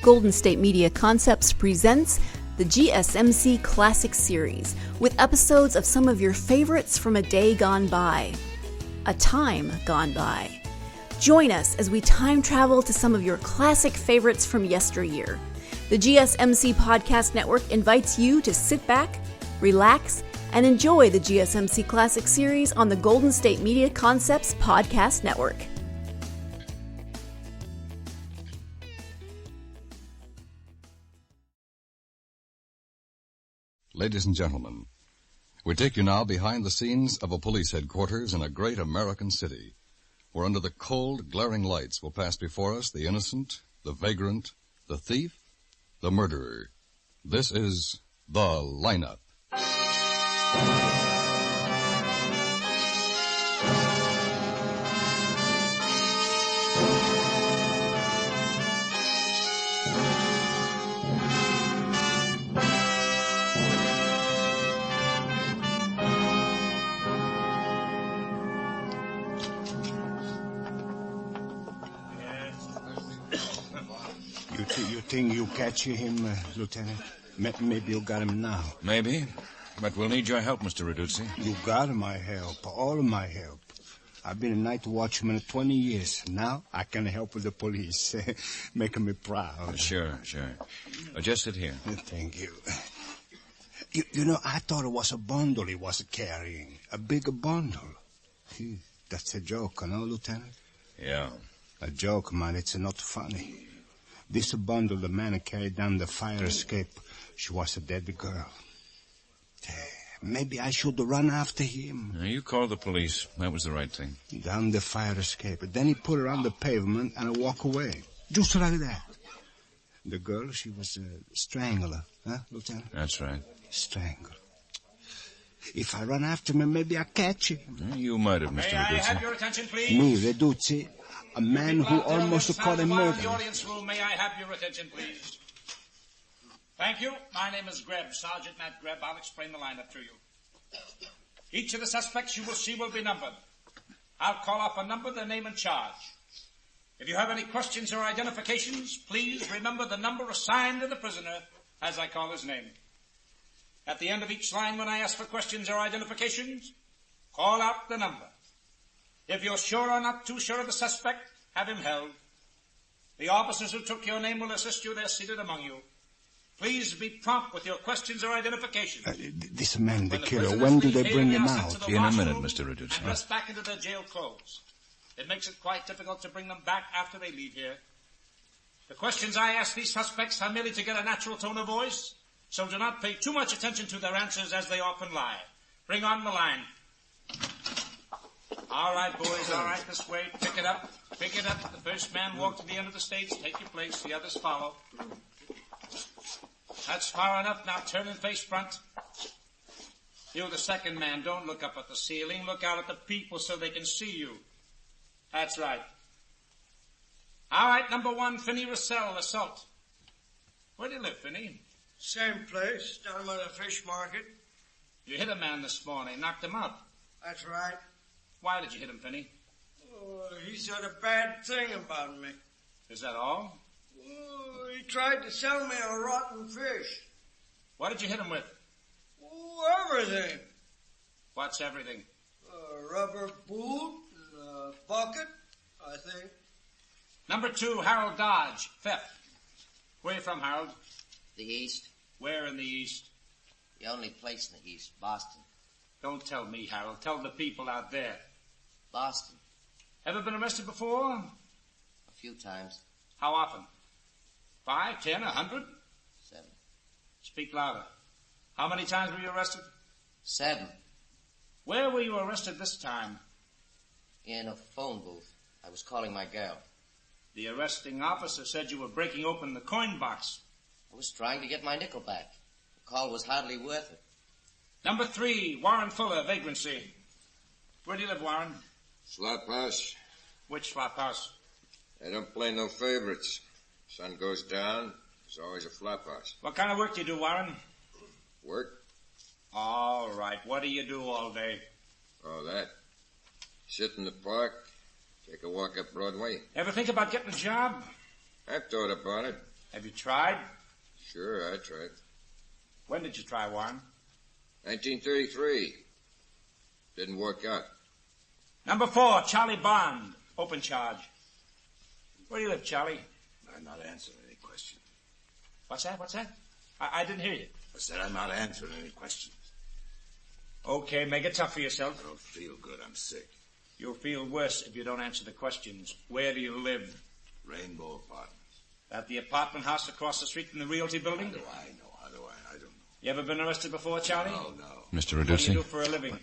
Golden State Media Concepts presents the GSMC Classics series, with episodes of some of your favorites from a day gone by, a time gone by. Join us as we time travel to some of your classic favorites from yesteryear. The GSMC Podcast Network invites you to sit back, relax, and enjoy the GSMC Classics series on the Golden State Media Concepts Podcast Network. Ladies and gentlemen, we take you now behind the scenes of a police headquarters in a great American city, where under the cold, glaring lights will pass before us the innocent, the vagrant, the thief, the murderer. This is The Lineup. You think you catch him, Lieutenant? Maybe you got him now. Maybe, but we'll need your help, Mr. Reducci. You got my help, all of my help. I've been a night watchman 20 years. Now I can help with the police, making me proud. Sure. Just sit here. Thank you. You know, I thought it was a bundle he was carrying, a big bundle. That's a joke, no, Lieutenant? Yeah. A joke, man. It's not funny. This bundle the man carried down the fire escape, she was a dead girl. Maybe I should run after him. You called the police. That was the right thing. Down the fire escape. Then he put her on the pavement and walk away. Just like that. The girl, she was a strangler, huh, Lieutenant? That's right. Strangle. If I run after him, maybe I catch him. You might have, Mr. May I Reduci. have your attention, please? Me, Reduci, a man who almost caught a murder. The audience room, may I have your attention, please? Thank you. My name is Grebb, Sergeant Matt Grebb. I'll explain the lineup to you. Each of the suspects you will see will be numbered. I'll call off a number, their name and charge. If you have any questions or identifications, please remember the number assigned to the prisoner as I call his name. At the end of each line, when I ask for questions or identifications, call out the number. If you're sure or not too sure of the suspect, have him held. The officers who took your name will assist you. They're seated among you. Please be prompt with your questions or identifications. This man, the killer, when do they bring him out? In a minute, Mr. Reduci. And dress back into their jail clothes. It makes it quite difficult to bring them back after they leave here. The questions I ask these suspects are merely to get a natural tone of voice, so do not pay too much attention to their answers as they often lie. Bring on the line. All right, boys, all right, this way. Pick it up. The first man walk to the end of the stage. Take your place. The others follow. That's far enough. Now turn and face front. You, the second man, don't look up at the ceiling. Look out at the people so they can see you. That's right. All right, number one, Finney Russell, assault. Where do you live, Finney? Same place, down by the fish market. You hit a man this morning, knocked him out. That's right. Why did you hit him, Finney? Oh, he said a bad thing about me. Is that all? Oh, he tried to sell me a rotten fish. What did you hit him with? Oh, everything. What's everything? A rubber boot, and a bucket, I think. Number two, Harold Dodge, theft. Where are you from, Harold? The East. Where in the East? The only place in the East, Boston. Don't tell me, Harold. Tell the people out there. Boston. Ever been arrested before? A few times. How often? 5, 10, 100? 7. Speak louder. How many times were you arrested? 7. Where were you arrested this time? In a phone booth. I was calling my girl. The arresting officer said you were breaking open the coin box. I was trying to get my nickel back. The call was hardly worth it. Number 3, Warren Fuller, vagrancy. Where do you live, Warren? Slop house. Which flop house? I don't play no favorites. Sun goes down, there's always a flop house. What kind of work do you do, Warren? Work? All right. What do you do all day? Oh, that. Sit in the park, take a walk up Broadway. Ever think about getting a job? I've thought about it. Have you tried? Sure, I tried. When did you try, Warren? 1933. Didn't work out. Number 4, Charlie Bond. Open charge. Where do you live, Charlie? I'm not answering any questions. What's that? I didn't hear you. I said I'm not answering any questions. Okay, make it tough for yourself. I don't feel good. I'm sick. You'll feel worse if you don't answer the questions. Where do you live? Rainbow Apartments. At the apartment house across the street from the Realty Building? How do I know? I don't know. You ever been arrested before, Charlie? No. Mr. What do you Reducey? do for a living?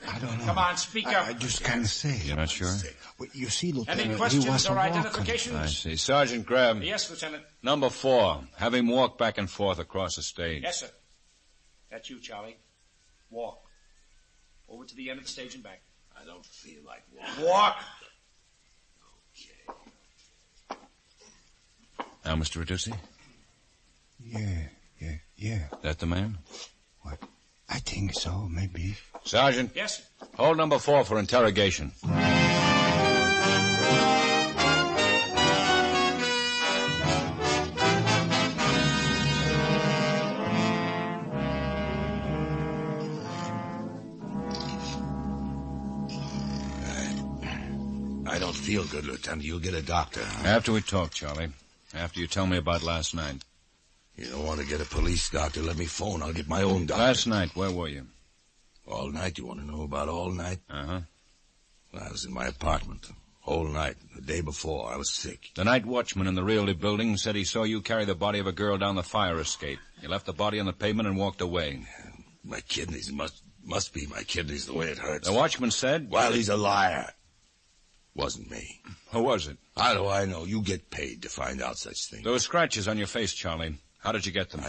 I don't know. Come on, speak up. I just can't say. You're not sure? Well, you see, Any Lieutenant, he questions was or a walker. identifications? I see. Sergeant Grebb. Yes, Lieutenant. Number 4. Have him walk back and forth across the stage. Yes, sir. That's you, Charlie. Walk. Over to the end of the stage and back. I don't feel like walking. Walk! Okay. Now, Mr. Reducy? Yeah. That the man? What? I think so, maybe. Sergeant, Yes, sir. hold number 4 for interrogation. I don't feel good, Lieutenant. You'll get a doctor. After we talk, Charlie. After you tell me about last night. You don't want to get a police doctor, let me phone. I'll get my own doctor. Last night, where were you? All night? You want to know about all night? Uh-huh. Well, I was in my apartment. Whole night. The day before, I was sick. The night watchman in the Realty Building said he saw you carry the body of a girl down the fire escape. You left the body on the pavement and walked away. My kidneys must be my kidneys the way it hurts. The watchman said... Well, he's a liar. Wasn't me. Who was it? How do I know? You get paid to find out such things. There were scratches on your face, Charlie. How did you get them?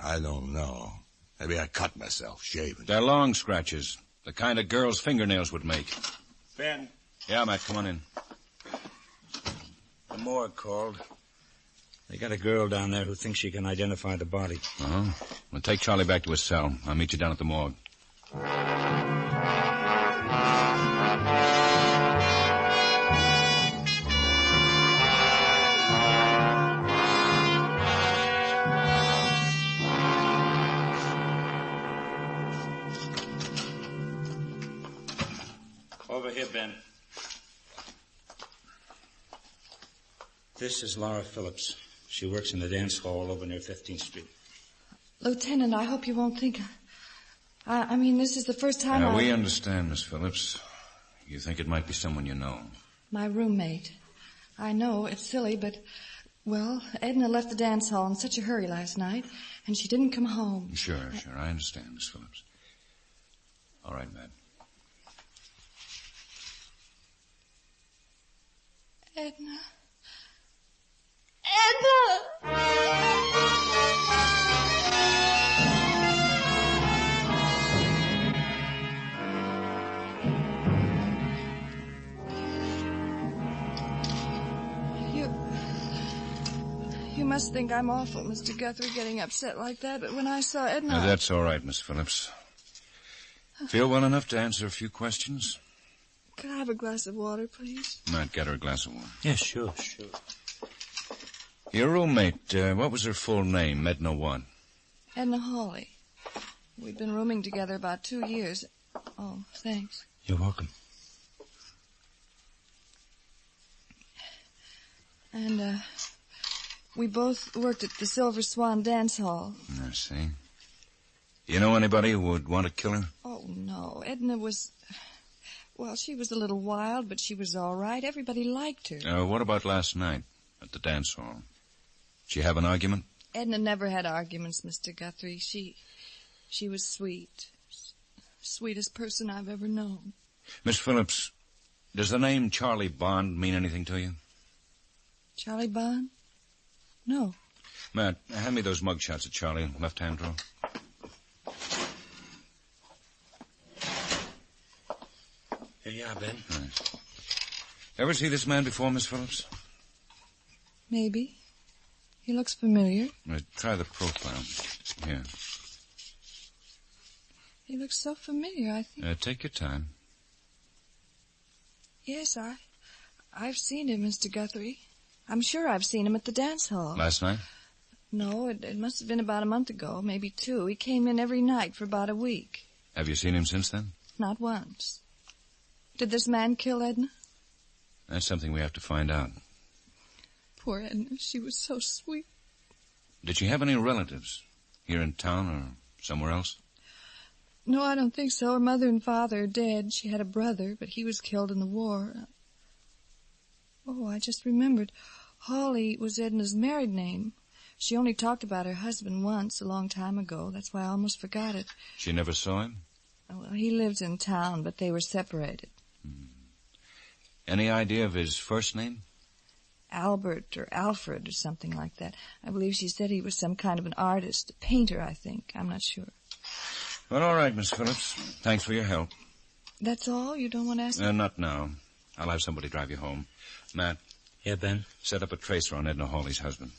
I don't know. Maybe I cut myself, shaving. They're long scratches. The kind a girl's fingernails would make. Ben. Yeah, Matt, come on in. The morgue called. They got a girl down there who thinks she can identify the body. Uh-huh. Well, take Charlie back to his cell. I'll meet you down at the morgue. Over here, Ben. This is Laura Phillips. She works in the dance hall over near 15th Street. Lieutenant, I hope you won't think... I mean, this is the first time We understand, Miss Phillips. You think it might be someone you know. My roommate. I know, it's silly, but... Well, Edna left the dance hall in such a hurry last night, and she didn't come home. Sure. I understand, Miss Phillips. All right, Matt. Edna. Edna! You must think I'm awful, Mr. Guthrie, getting upset like that, but when I saw Edna... Now, that's all right, Miss Phillips. Feel well enough to answer a few questions? Could I have a glass of water, please? Matt, get her a glass of water. Yes, sure. Your roommate, what was her full name? Edna what? Edna Hawley. We've been rooming together about 2 years. Oh, thanks. You're welcome. And, we both worked at the Silver Swan dance hall. I see. You know anybody who would want to kill her? Oh, no. Edna was... Well, she was a little wild, but she was all right. Everybody liked her. What about last night at the dance hall? Did you have an argument? Edna never had arguments, Mr. Guthrie. She was sweet. Sweetest person I've ever known. Miss Phillips, does the name Charlie Bond mean anything to you? Charlie Bond? No. Matt, hand me those mugshots of Charlie, left-hand drawer. Here you are, Ben. Nice. Ever see this man before, Miss Phillips? Maybe. He looks familiar. Try the profile. Here. He looks so familiar, I think. Take your time. Yes, I've seen him, Mr. Guthrie. I'm sure I've seen him at the dance hall. Last night? No, it must have been about a month ago, maybe 2. He came in every night for about a week. Have you seen him since then? Not once. Did this man kill Edna? That's something we have to find out. Poor Edna. She was so sweet. Did she have any relatives here in town or somewhere else? No, I don't think so. Her mother and father are dead. She had a brother, but he was killed in the war. Oh, I just remembered. Hawley was Edna's married name. She only talked about her husband once, a long time ago. That's why I almost forgot it. She never saw him? Well, he lived in town, but they were separated. Any idea of his first name? Albert or Alfred or something like that. I believe she said he was some kind of an artist, a painter, I think. I'm not sure. Well, all right, Miss Phillips. Thanks for your help. That's all? You don't want to ask me? Not now. I'll have somebody drive you home. Matt. Yeah, Ben? Set up a tracer on Edna Hawley's husband.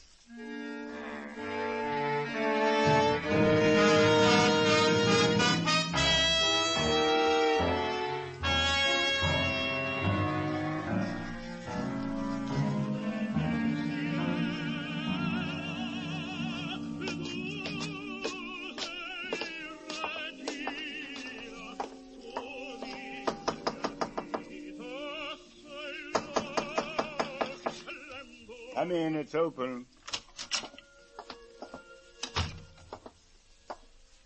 Come in, it's open.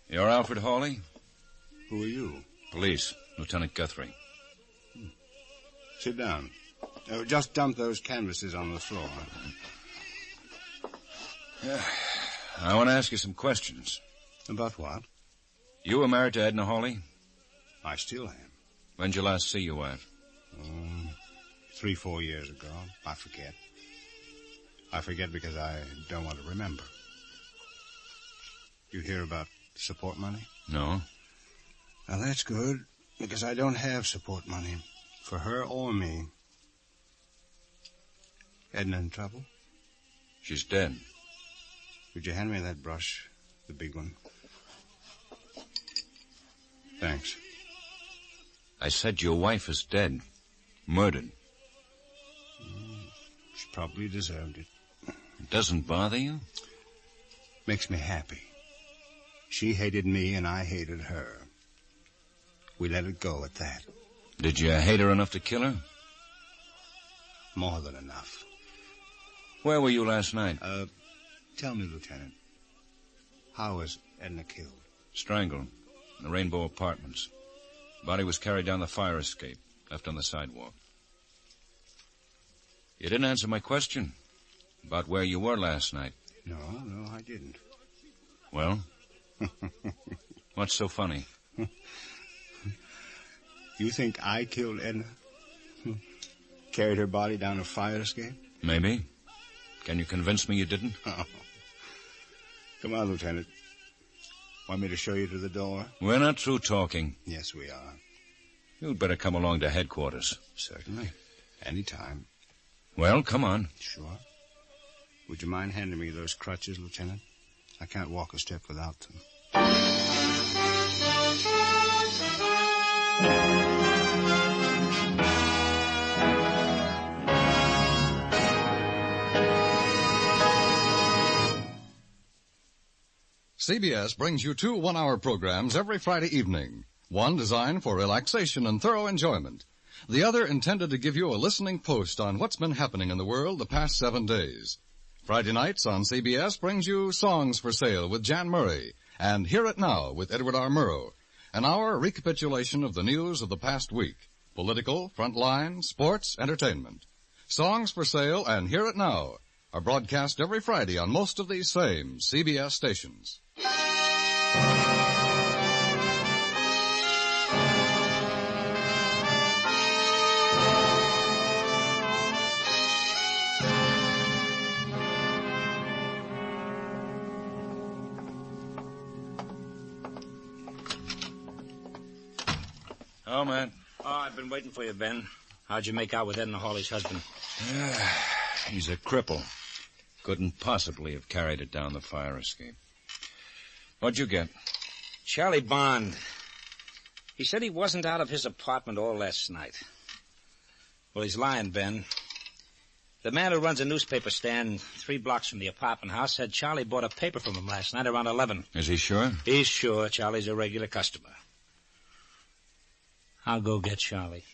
You're Alfred Hawley? Who are you? Police, Lieutenant Guthrie. Sit down. Just dump those canvases on the floor. I want to ask you some questions. About what? You were married to Edna Hawley? I still am. When'd you last see your wife? 3-4 years ago. I forget. I forget because I don't want to remember. You hear about support money? No. Well, that's good, because I don't have support money for her or me. Edna in trouble? She's dead. Would you hand me that brush, the big one? Thanks. I said your wife is dead. Murdered. She probably deserved it. It doesn't bother you? Makes me happy. She hated me and I hated her. We let it go at that. Did you hate her enough to kill her? More than enough. Where were you last night? Tell me, Lieutenant. How was Edna killed? Strangled. In the Rainbow Apartments. Body was carried down the fire escape. Left on the sidewalk. You didn't answer my question. About where you were last night. No, I didn't. Well? What's so funny? You think I killed Edna? Carried her body down a fire escape? Maybe. Can you convince me you didn't? Oh. Come on, Lieutenant. Want me to show you to the door? We're not through talking. Yes, we are. You'd better come along to headquarters. Certainly. Anytime. Well, come on. Sure. Would you mind handing me those crutches, Lieutenant? I can't walk a step without them. CBS brings you 2 one-hour programs every Friday evening. One designed for relaxation and thorough enjoyment. The other intended to give you a listening post on what's been happening in the world the past 7 days. Friday nights on CBS brings you Songs for Sale with Jan Murray and Hear It Now with Edward R. Murrow, an hour recapitulation of the news of the past week, political, frontline, sports, entertainment. Songs for Sale and Hear It Now are broadcast every Friday on most of these same CBS stations. Oh, man. Oh, I've been waiting for you, Ben. How'd you make out with Edna Hawley's husband? He's a cripple. Couldn't possibly have carried it down the fire escape. What'd you get? Charlie Bond. He said he wasn't out of his apartment all last night. Well, he's lying, Ben. The man who runs a newspaper stand 3 blocks from the apartment house said Charlie bought a paper from him last night around 11. Is he sure? He's sure. Charlie's a regular customer. I'll go get Charlie.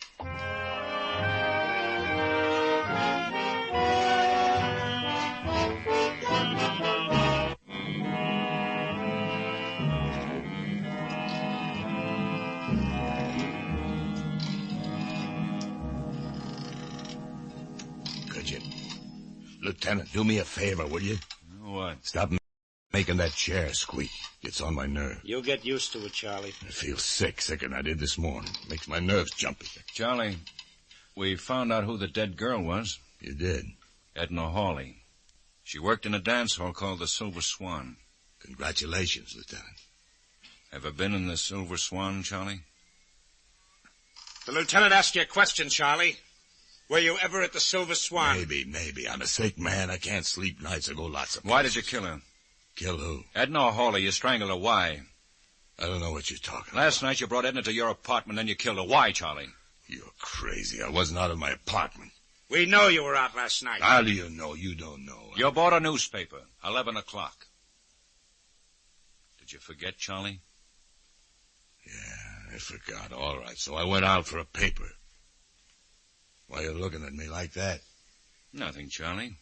Lieutenant, do me a favor, will you? What? Stop making that chair squeak. It's on my nerve. You'll get used to it, Charlie. I feel sicker than I did this morning. Makes my nerves jumpy. Charlie, we found out who the dead girl was. You did? Edna Hawley. She worked in a dance hall called the Silver Swan. Congratulations, Lieutenant. Ever been in the Silver Swan, Charlie? The lieutenant asked you a question, Charlie. Were you ever at the Silver Swan? Maybe. I'm a sick man. I can't sleep nights. I go lots of places. Why did you kill her? Kill who? Edna Hawley. You strangled her. Why? I don't know what you're talking about. Last night you brought Edna to your apartment, then you killed her. Why, Charlie? You're crazy. I wasn't out of my apartment. We know you were out last night. How do you know? You don't know. You bought a newspaper. 11 o'clock. Did you forget, Charlie? Yeah, I forgot. All right, so I went out for a paper. Why are you looking at me like that? Nothing, Charlie.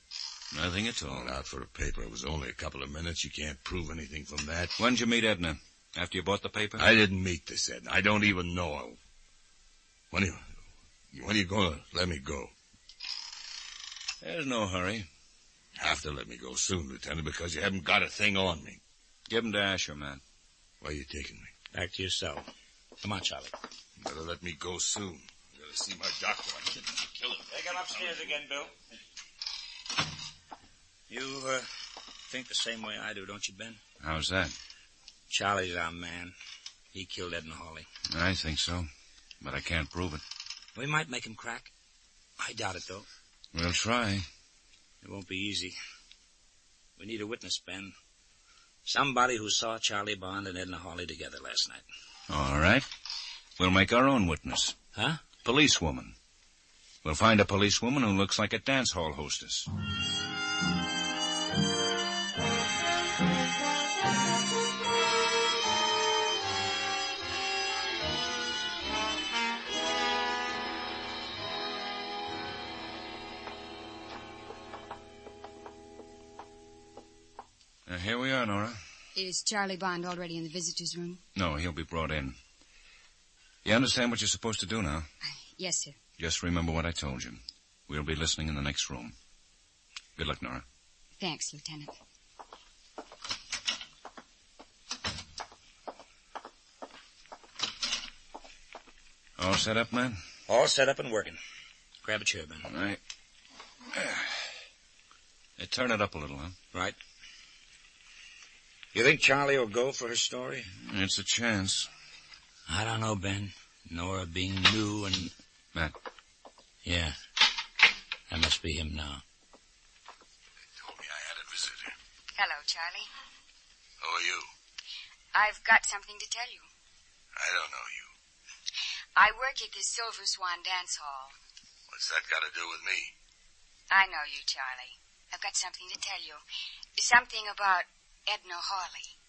Nothing at all. Went out for a paper. It was only a couple of minutes. You can't prove anything from that. When'd you meet Edna? After you bought the paper? I didn't meet this Edna. I don't even know her. When are you going to let me go? There's no hurry. Have to let me go soon, Lieutenant, because you haven't got a thing on me. Give him to Asher, Matt. Why are you taking me? Back to your cell. Come on, Charlie. You better let me go soon. I gotta see my doctor. I can't kill him. Take him upstairs again, Bill. You, think the same way I do, don't you, Ben? How's that? Charlie's our man. He killed Edna Hawley. I think so, but I can't prove it. We might make him crack. I doubt it, though. We'll try. It won't be easy. We need a witness, Ben. Somebody who saw Charlie Bond and Edna Hawley together last night. All right. We'll make our own witness. Huh? Policewoman. We'll find a policewoman who looks like a dance hall hostess. Here we are, Nora. Is Charlie Bond already in the visitor's room? No, he'll be brought in. You understand what you're supposed to do now? Yes, sir. Just remember what I told you. We'll be listening in the next room. Good luck, Nora. Thanks, Lieutenant. All set up, man? All set up and working. Grab a chair, Ben. All right. Turn it up a little, huh? Right. You think Charlie will go for her story? It's a chance. I don't know, Ben. Nora being new and... Matt. Yeah. That must be him now. They told me I had a visitor. Hello, Charlie. Who are you? I've got something to tell you. I don't know you. I work at the Silver Swan Dance Hall. What's that got to do with me? I know you, Charlie. I've got something to tell you. Something about Edna Hawley.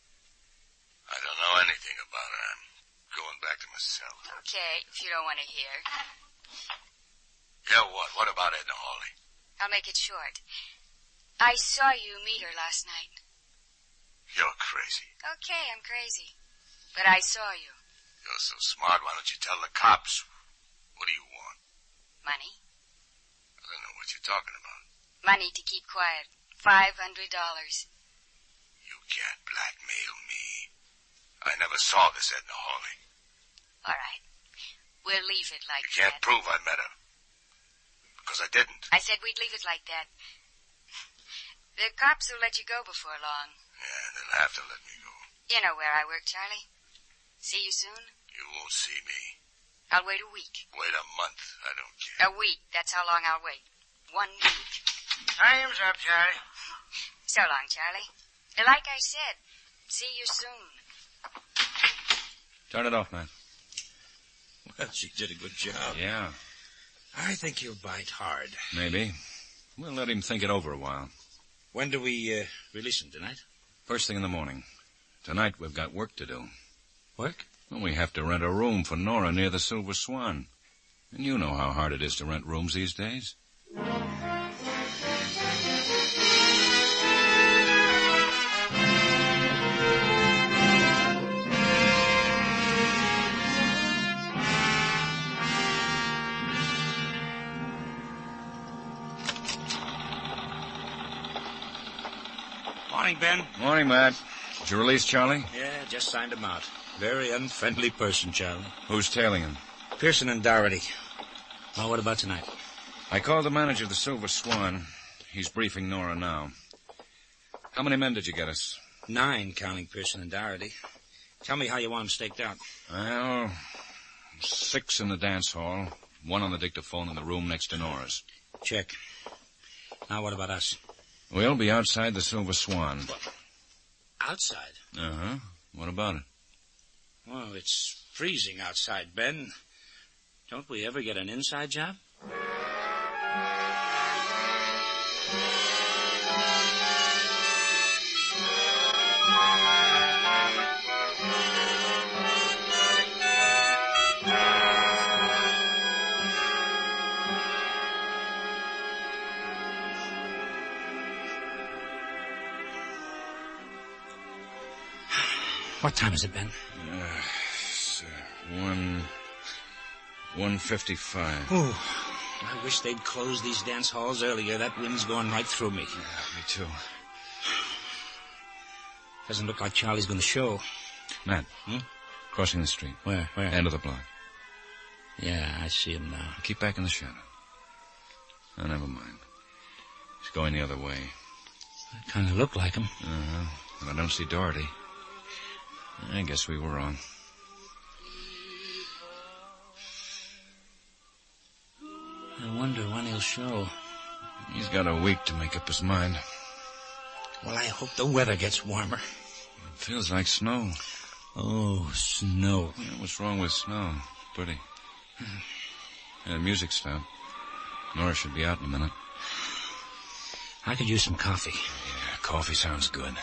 I don't know anything about her. I'm going back to my cell. Okay, if you don't want to hear. Yeah, what? What about Edna Hawley? I'll make it short. I saw you meet her last night. You're crazy. Okay, I'm crazy. But I saw you. You're so smart, why don't you tell the cops? What do you want? Money. I don't know what you're talking about. Money to keep quiet. $500. You can't blackmail me. I never saw this Edna Hawley. All right. We'll leave it like that. You can't prove I met her. Because I didn't. I said we'd leave it like that. The cops will let you go before long. Yeah, they'll have to let me go. You know where I work, Charlie. See you soon? You won't see me. I'll wait a week. Wait a month. I don't care. A week. That's how long I'll wait. 1 week. Time's up, Charlie. So long, Charlie. Like I said, see you soon. Turn it off, man. Well, she did a good job. Yeah. I think he'll bite hard. Maybe. We'll let him think it over a while. When do we release him, tonight? First thing in the morning. Tonight we've got work to do. Work? Well, we have to rent a room for Nora near the Silver Swan. And you know how hard it is to rent rooms these days. Morning, Ben. Morning, Matt. Did you release Charlie? Yeah, just signed him out. Very unfriendly person, Charlie. Who's tailing him? Pearson and Doherty. Well, what about tonight? I called the manager of the Silver Swan. He's briefing Nora now. How many men did you get us? 9, counting Pearson and Doherty. Tell me how you want them staked out. Well, 6 in the dance hall, 1 on the dictaphone in the room next to Nora's. Check. Now, what about us? We'll be outside the Silver Swan. What? Outside? Uh-huh. What about it? Well, it's freezing outside, Ben. Don't we ever get an inside job? What time is it, Ben? It's 1:55. Oh, I wish they'd close these dance halls earlier. That wind's going right through me. Yeah, me too. Doesn't look like Charlie's going to show. Matt, crossing the street. Where? End of the block. Yeah, I see him now. Keep back in the shadow. Oh, never mind. He's going the other way. It kind of looked like him. Uh-huh. But I don't see Doherty. I guess we were wrong. I wonder when he'll show. He's got a week to make up his mind. Well, I hope the weather gets warmer. It feels like snow. Oh, snow. Yeah, what's wrong with snow? Pretty. Yeah, the music stopped. Nora should be out in a minute. I could use some coffee. Yeah, coffee sounds good.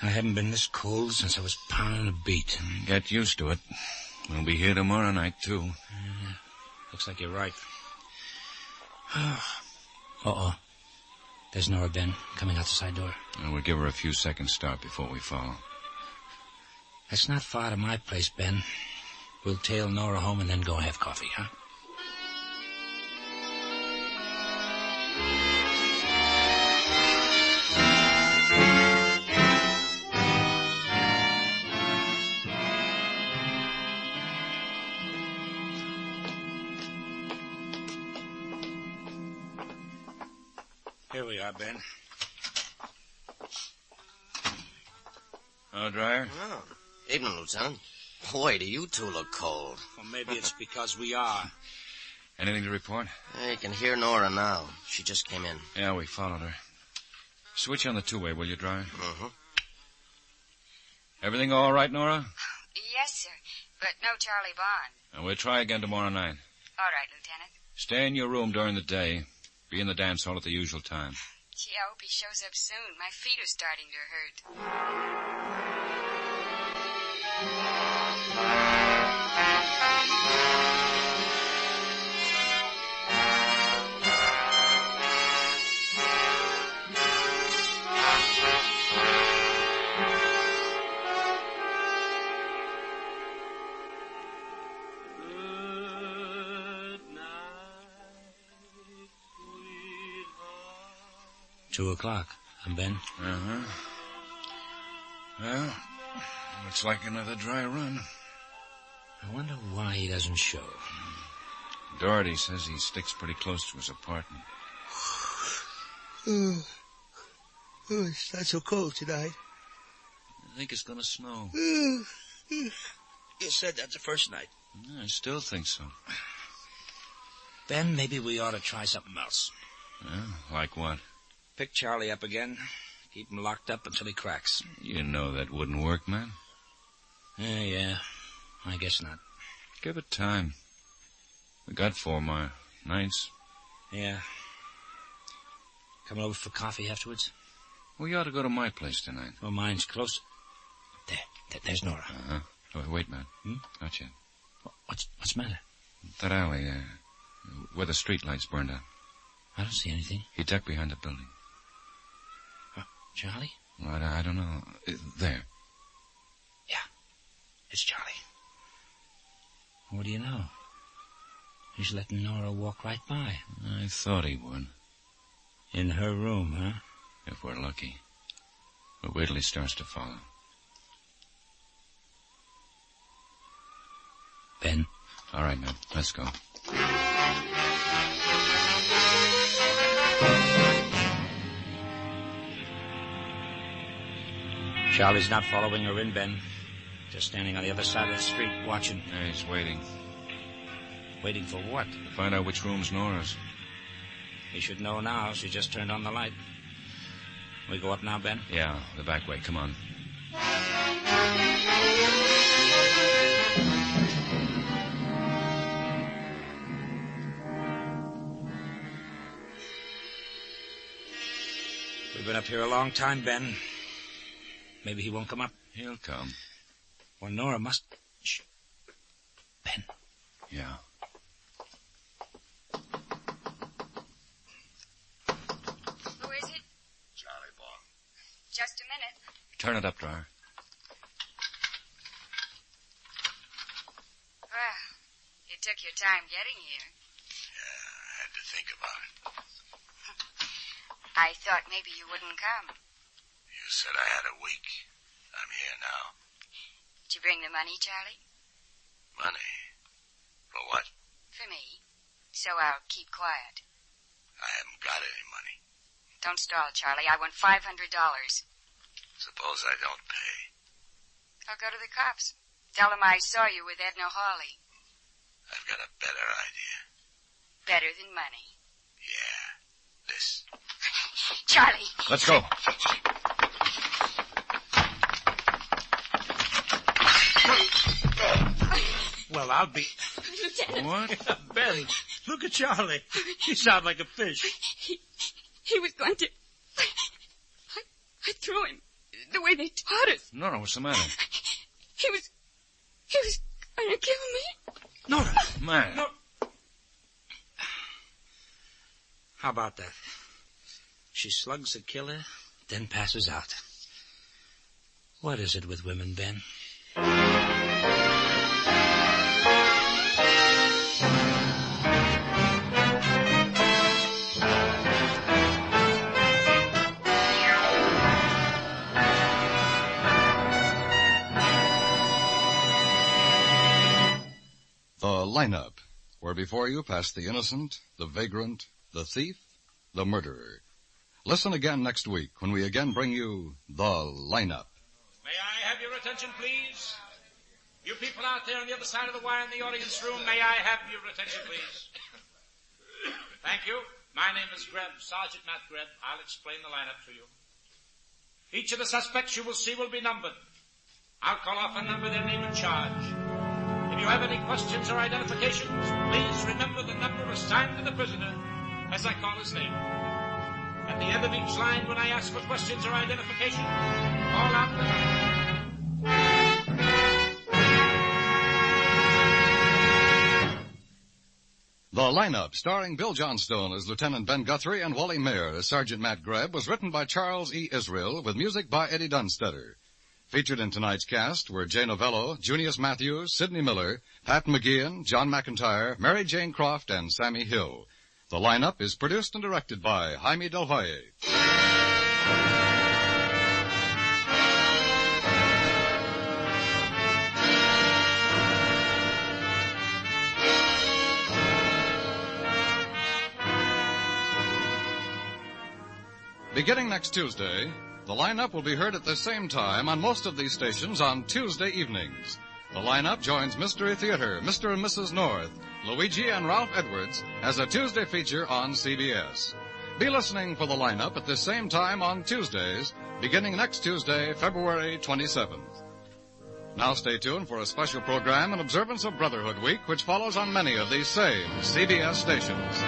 I haven't been this cold since I was pounding a beat. Get used to it. We'll be here tomorrow night, too. Looks like you're right. Uh-oh. There's Nora, Ben, coming out the side door. We'll give her a few seconds start before we follow. That's not far to my place, Ben. We'll tail Nora home and then go have coffee, huh? Here we are, Ben. Dryer? Oh, evening, Lieutenant. Boy, do you two look cold. Well, maybe it's because we are. Anything to report? You can hear Nora now. She just came in. Yeah, we followed her. Switch on the two-way, will you, Dryer? Mm-hmm. Everything all right, Nora? Yes, sir, but no Charlie Bond. We'll try again tomorrow night. All right, Lieutenant. Stay in your room during the day. Be in the dance hall at the usual time. Gee, I hope he shows up soon. My feet are starting to hurt. 2 o'clock. And Ben? Uh-huh. Well, looks like another dry run. I wonder why he doesn't show. Doherty says he sticks pretty close to his apartment. It's not so cold tonight. I think it's going to snow. You said that the first night. I still think so. Ben, maybe we ought to try something else. Like what? Pick Charlie up again. Keep him locked up until he cracks. You know that wouldn't work, man. Yeah. I guess not. Give it time. We got 4 more nights. Yeah. Coming over for coffee afterwards? Well, you ought to go to my place tonight. Oh, mine's close. There's Nora. Uh-huh. Oh, wait, man. Not yet. What's the matter? That alley, where the street lights burned out. I don't see anything. He ducked behind the building. Charlie? Well, I don't know. There. Yeah, it's Charlie. What do you know? He's letting Nora walk right by. I thought he would. In her room, huh? If we're lucky. But wait till he starts to follow. Ben? All right, man. Let's go. Charlie's not following her in, Ben. Just standing on the other side of the street, watching. Yeah, he's waiting. Waiting for what? To find out which room's Nora's. He should know now. She just turned on the light. We go up now, Ben? Yeah, the back way. Come on. We've been up here a long time, Ben. Maybe he won't come up. He'll come. Well, Nora must... Shh. Ben. Yeah. Who is it? Charlie Bond. Just a minute. Turn it up, Dryer. Well, you took your time getting here. Yeah, I had to think about it. I thought maybe you wouldn't come. You said I had a week. I'm here now. Did you bring the money, Charlie? Money? For what? For me. So I'll keep quiet. I haven't got any money. Don't stall, Charlie. I want $500. Suppose I don't pay. I'll go to the cops. Tell them I saw you with Edna Hawley. I've got a better idea. Better than money. Yeah. This. Charlie! Let's go. Well, I'll be... Lieutenant. What? Ben, look at Charlie. He's out like a fish. He was going to... I threw him the way they taught us. Nora, what's the matter? He was going to kill me. Nora. Man. No. How about that? She slugs the killer, then passes out. What is it with women, Ben? The lineup, where before you pass the innocent, the vagrant, the thief, the murderer. Listen again next week when we again bring you The Lineup. May I have your attention, please? You people out there on the other side of the wire in the audience room, may I have your attention, please? Thank you. My name is Grebb, Sergeant Matt Grebb. I'll explain the lineup to you. Each of the suspects you will see will be numbered. I'll call off a number, their name and charge. If you have any questions or identifications, please remember the number assigned to the prisoner as I call his name. At the end of each line, when I ask for questions or identification, call out the number. The Lineup, starring Bill Johnstone as Lieutenant Ben Guthrie and Wally Maher as Sergeant Matt Grebb, was written by Charles E. Israel with music by Eddie Dunstetter. Featured in tonight's cast were Jay Novello, Junius Matthews, Sidney Miller, Pat McGeehan, John McIntyre, Mary Jane Croft, and Sammy Hill. The Lineup is produced and directed by Jaime Del Valle. Beginning next Tuesday, The Lineup will be heard at the same time on most of these stations on Tuesday evenings. The Lineup joins Mystery Theater, Mr. and Mrs. North, Luigi and Ralph Edwards as a Tuesday feature on CBS. Be listening for The Lineup at the same time on Tuesdays, beginning next Tuesday, February 27th. Now stay tuned for a special program in observance of Brotherhood Week, which follows on many of these same CBS stations.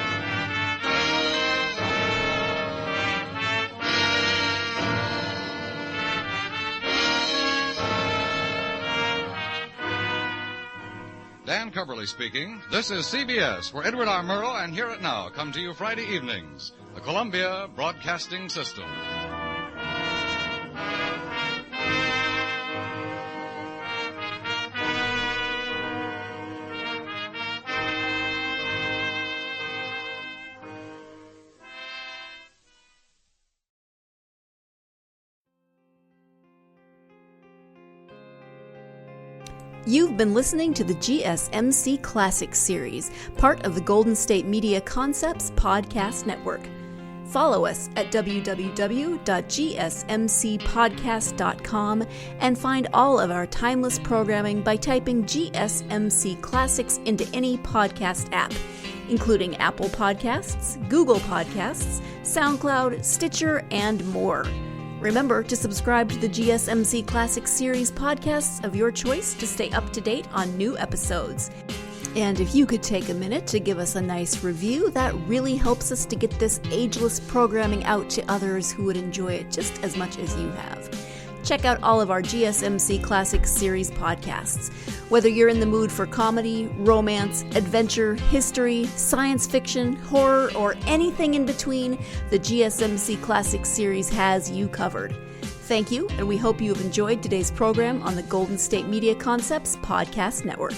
Dan Coverly speaking. This is CBS, where Edward R. Murrow and Hear It Now come to you Friday evenings. The Columbia Broadcasting System. You've been listening to the GSMC Classics series, part of the Golden State Media Concepts Podcast Network. Follow us at www.gsmcpodcast.com and find all of our timeless programming by typing GSMC Classics into any podcast app, including Apple Podcasts, Google Podcasts, SoundCloud, Stitcher, and more. Remember to subscribe to the GSMC Classics series podcasts of your choice to stay up to date on new episodes. And if you could take a minute to give us a nice review, that really helps us to get this ageless programming out to others who would enjoy it just as much as you have. Check out all of our GSMC Classics series podcasts. Whether you're in the mood for comedy, romance, adventure, history, science fiction, horror, or anything in between, the GSMC Classics series has you covered. Thank you, and we hope you have enjoyed today's program on the Golden State Media Concepts Podcast Network.